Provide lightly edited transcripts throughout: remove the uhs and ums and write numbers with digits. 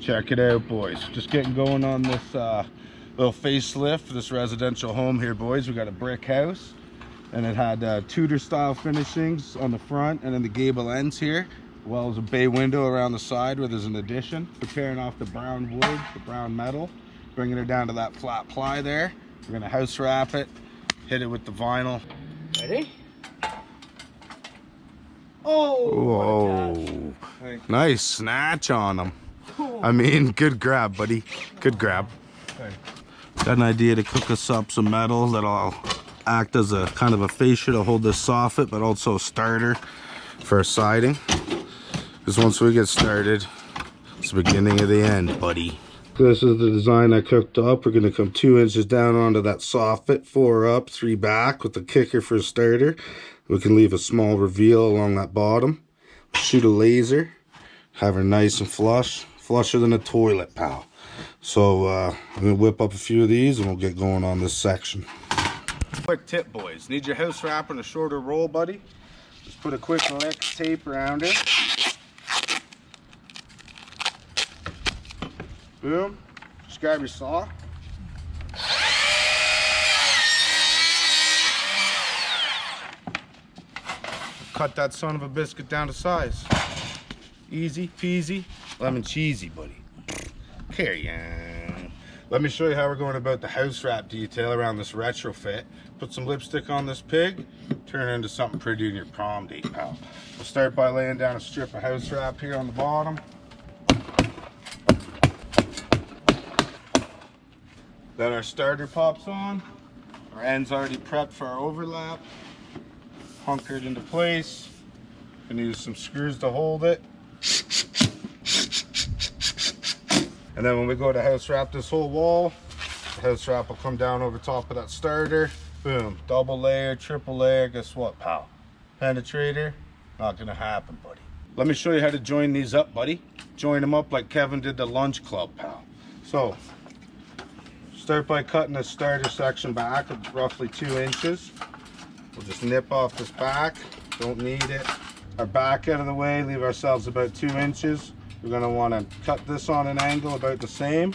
Check it out, boys. Just getting going on this little facelift for this residential home here, boys. We got a brick house, and it had Tudor style finishings on the front and then the gable ends here, as well as a bay window around the side where there's an addition. Preparing off the brown wood, the brown metal, bringing it down to that flat ply there. We're gonna house wrap it, hit it with the vinyl. Ready? Oh! Whoa! Nice snatch on them. I mean, good grab, buddy. Good grab. Got an idea to cook us up some metal that'll act as a kind of a fascia to hold this soffit, but also a starter for siding. Because once we get started, it's the beginning of the end, buddy. This is the design I cooked up. We're gonna come 2 inches down onto that soffit, 4 up, 3 back with the kicker for a starter. We can leave a small reveal along that bottom. Shoot a laser, have her nice and flush, flusher than a toilet, pal. So I'm gonna whip up a few of these and we'll get going on this section. Quick tip, boys. Need your house wrap in a shorter roll, buddy? Just put a quick lick tape around it. Boom. Just grab your saw. Cut that son of a biscuit down to size. Easy peasy, lemon cheesy, buddy. Carry on. Let me show you how we're going about the house wrap detail around this retrofit. Put some lipstick on this pig, turn it into something pretty in your prom date, pal. We'll start by laying down a strip of house wrap here on the bottom. Then our starter pops on. Our end's already prepped for our overlap. Hunkered into place. Gonna use some screws to hold it. And then when we go to house wrap this whole wall, the house wrap will come down over top of that starter. Boom, double layer, triple layer. Guess what, pal? Penetrator, not gonna happen, buddy. Let me show you how to join these up, buddy. Join them up like Kevin did the lunch club, pal. So, start by cutting the starter section back at roughly 2 inches. We'll just nip off this back, don't need it. Our back out of the way, leave ourselves about 2 inches. We're gonna wanna cut this on an angle about the same.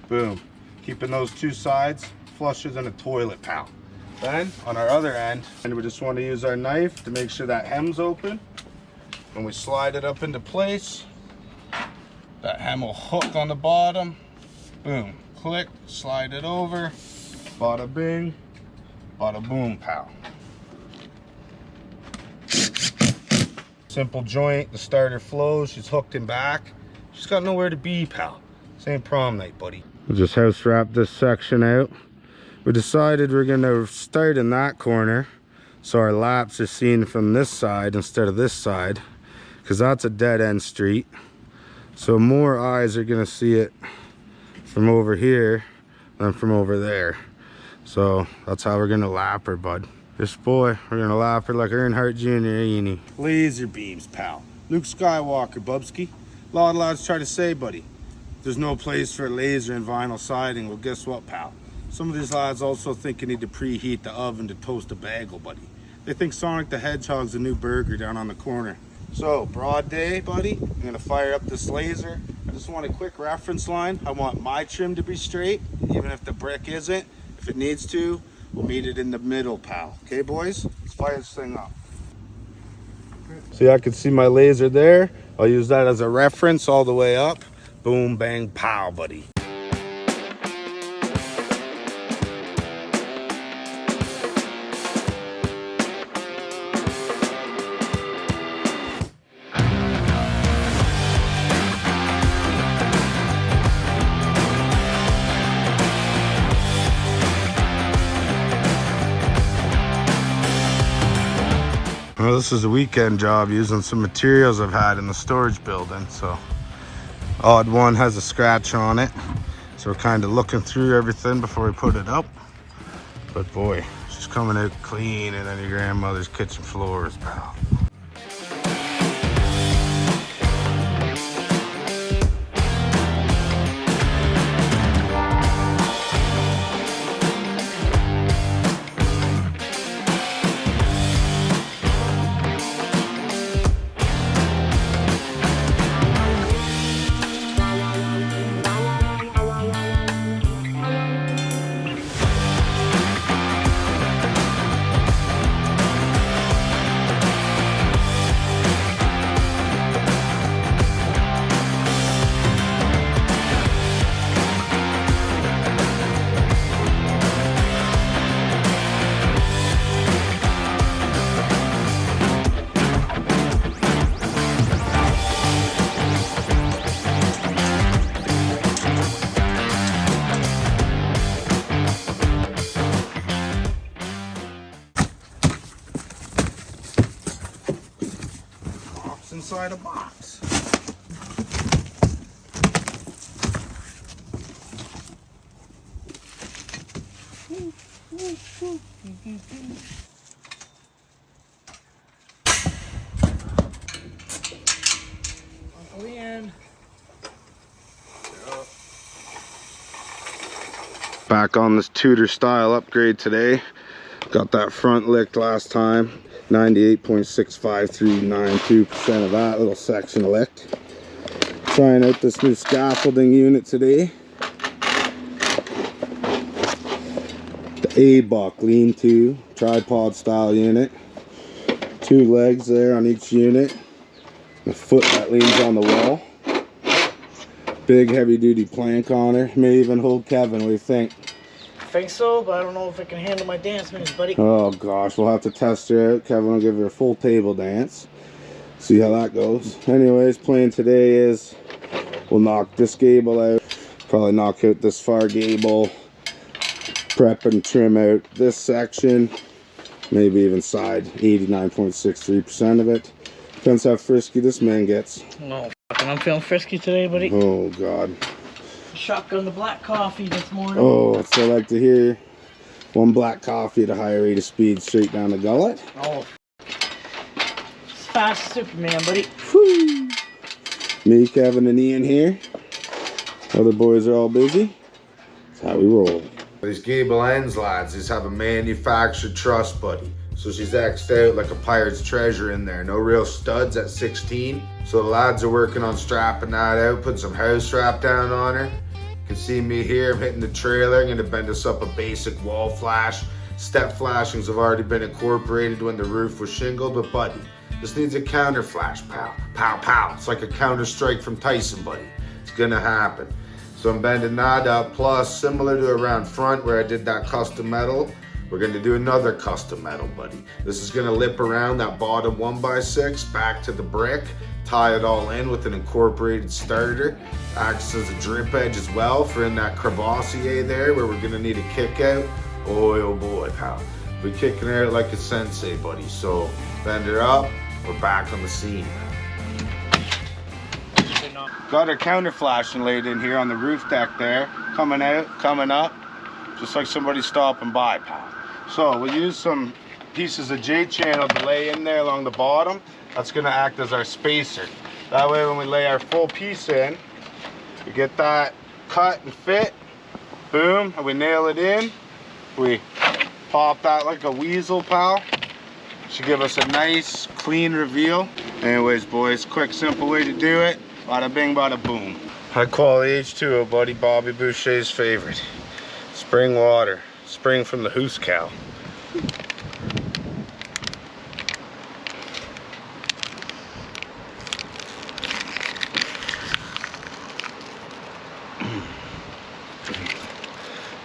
Boom. Keeping those two sides flusher than a toilet, pal. Then, on our other end, and we just wanna use our knife to make sure that hem's open. When we slide it up into place, that hem will hook on the bottom. Boom, click, slide it over. Bada bing, bada boom, pal. Simple joint, the starter flows, she's hooked in back. She's got nowhere to be, pal. Same prom night, buddy. We'll just house wrap this section out. We decided we're gonna start in that corner so our laps are seen from this side instead of this side, because that's a dead end street. So more eyes are gonna see it from over here than from over there. So that's how we're gonna lap her, bud. This boy, we're gonna lap her like Earnhardt Jr., ain't he? Laser beams, pal. Luke Skywalker, Bubsky. A lot of lads try to say, buddy, there's no place for a laser in vinyl siding. Well, guess what, pal? Some of these lads also think you need to preheat the oven to toast a bagel, buddy. They think Sonic the Hedgehog's a new burger down on the corner. So, broad day, buddy. I'm gonna fire up this laser. I just want a quick reference line. I want my trim to be straight, even if the brick isn't. If it needs to, we'll meet it in the middle, pal. Okay, boys? Let's fire this thing up. See, I can see my laser there. I'll use that as a reference all the way up. Boom, bang, pow, buddy. Well, this is a weekend job using some materials I've had in the storage building. So odd one has a scratch on it. So we're kind of looking through everything before we put it up. But boy, she's coming out cleaner than your grandmother's kitchen floors, pal. inside a box. Back on this Tudor style upgrade today. Got that front licked last time. 98.65392% of that little section licked. Trying out this new scaffolding unit today. The A-Buck lean-to tripod style unit. 2 legs there on each unit. A foot that leans on the wall. Big heavy duty plank on her. May even hold Kevin, what do you think? I think so, but I don't know if I can handle my dance moves, buddy. Oh gosh, we'll have to test her out. Kevin will give her a full table dance. See how that goes. Anyways, plan today is we'll knock this gable out. Probably knock out this far gable. Prep and trim out this section. Maybe even side 89.63% of it. Depends how frisky this man gets. No, fucking I'm feeling frisky today, buddy. Oh god. Shotgun the black coffee this morning. Oh, that's what I like to hear. 1 black coffee at a higher rate of speed straight down the gullet. Oh, it's fast as Superman, buddy. Whew. Me, Kevin, and Ian here. Other boys are all busy. That's how we roll. These gable ends, lads, these have a manufactured truss, buddy. So she's X'd out like a pirate's treasure in there. No real studs at 16. So the lads are working on strapping that out, putting some house strap down on her. You can see me here, I'm hitting the trailer. I'm gonna bend us up a basic wall flash. Step flashings have already been incorporated when the roof was shingled, but buddy, this needs a counter flash, pal. Pow, pow. It's like a counter strike from Tyson, buddy. It's gonna happen. So I'm bending that up, plus similar to around front where I did that custom metal, we're gonna do another custom metal, buddy. This is gonna lip around that bottom 1x6 back to the brick, tie it all in with an incorporated starter. Acts as a drip edge as well for in that crevassier there where we're gonna need a kick out. Oh boy, pal. We're kicking her out like a sensei, buddy. So bend her up, we're back on the scene. Got our counter flashing laid in here on the roof deck there. Coming out, coming up, just like somebody stopping by, pal. So we'll use some pieces of J-channel to lay in there along the bottom. That's gonna act as our spacer. That way when we lay our full piece in, we get that cut and fit, boom, and we nail it in. We pop that like a weasel, pal. Should give us a nice, clean reveal. Anyways, boys, quick, simple way to do it. Bada bing, bada boom. High quality H2O, buddy. Bobby Boucher's favorite. Spring water. Spring from the hoose cow.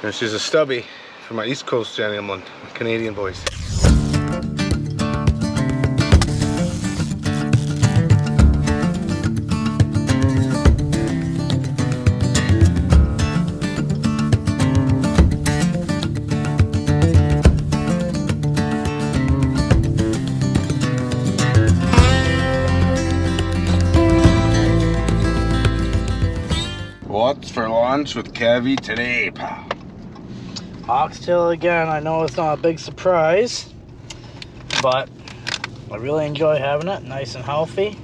And she's a stubby for my East Coast gentlemen, Canadian boys. What's for lunch with Kevy today, pal? Oxtail again. I know it's not a big surprise, but I really enjoy having it. Nice and healthy.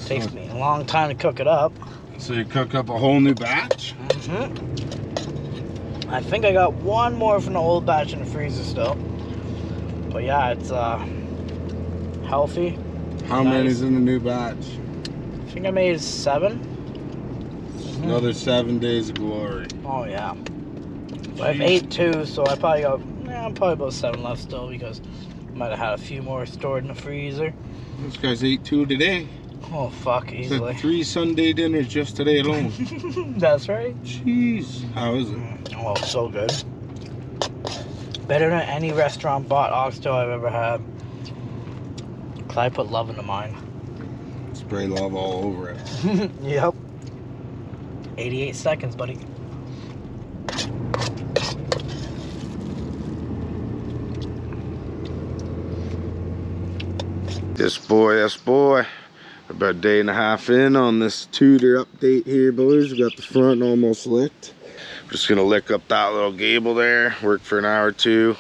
Takes me a long time to cook it up. So you cook up a whole new batch? Mm-hmm. I think I got one more from the old batch in the freezer still. But yeah, it's healthy. How many's in the new batch? I think I made 7. Another 7 days of glory. Oh yeah. I've ate 2, so I probably got I'm probably about 7 left still because I might have had a few more stored in the freezer. This guy's ate 2 today. Oh fuck, easily. Had 3 Sunday dinners just today alone. That's right. Jeez, how is it? Oh, so good. Better than any restaurant bought oxtail I've ever had. Cause I put love into mine. Spray love all over it. Yep. 88 seconds, buddy. Yes, boy, yes, boy. About a day and a half in on this Tudor update here, boys. We got the front almost licked. Just gonna lick up that little gable there, work for an hour or two,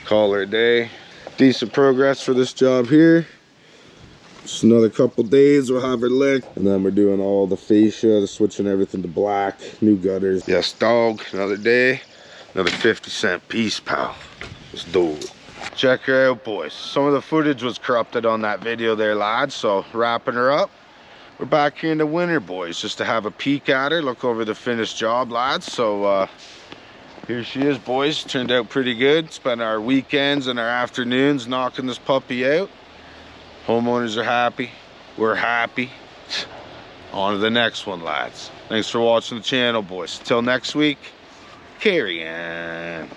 call her a day. Decent progress for this job here. Just another couple days, we'll have her licked, and then we're doing all the fascia, switching everything to black, new gutters. Yes, dog, another day, another 50-cent piece, pal. Let's do it. Check her out, boys. Some of the footage was corrupted on that video there, lads, so wrapping her up. We're back here in the winter, boys, just to have a peek at her, look over the finished job, lads. So here she is, boys. Turned out pretty good. Spent our weekends and our afternoons knocking this puppy out. Homeowners are happy, we're happy. On to the next one, lads. Thanks for watching the channel, boys. Until next week, carry on.